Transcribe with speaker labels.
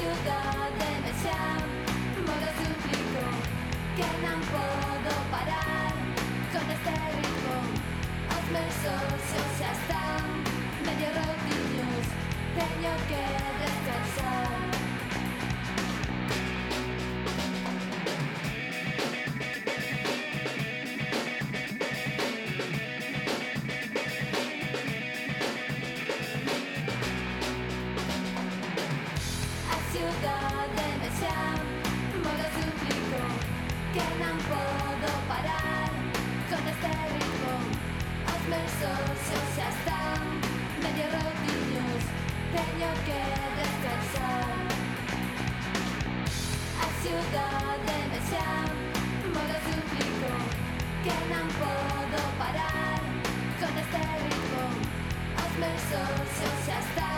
Speaker 1: cidade me chama, modo suplico que non podo parar con este ritmo. Os meus socios xa están medio rotiños, teño que descansar. Ciudade me chama, modo suplico que non podo parar con este ritmo. Os meus socios xa están medio rotiños, teño que descansar. A ciudade me chama, modo suplico que non podo parar con este ritmo. Os meus socios xa están